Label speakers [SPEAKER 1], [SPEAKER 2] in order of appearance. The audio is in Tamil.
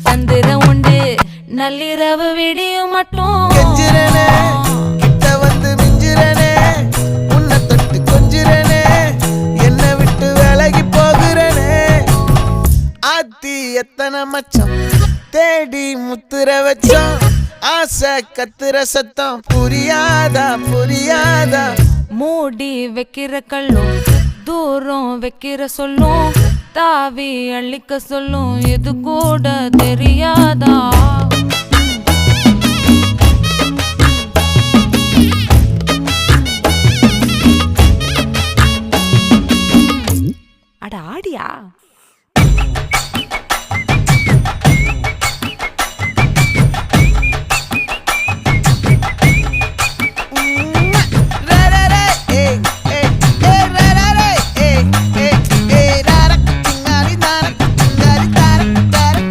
[SPEAKER 1] சந்திர உண்டு நள்ளிரவு விடியும் மட்டும்
[SPEAKER 2] கிட்ட வந்து மிஞ்சிரனே உன்னை தொட்டு கொஞ்சிரனே என்ன விட்டு விலகி போகிறனே ஆத்தி எத்தனை மச்சம் தேடி முத்துற வச்சோம் ஆசை கத்துற சத்தம் புரியாதா புரியாதா
[SPEAKER 1] மூடி வைக்கிற கல்லும் தூரம் வைக்கிற சொல்லும் தாவி அள்ளிக்க சொல்லும் இது கூட தெரியாதா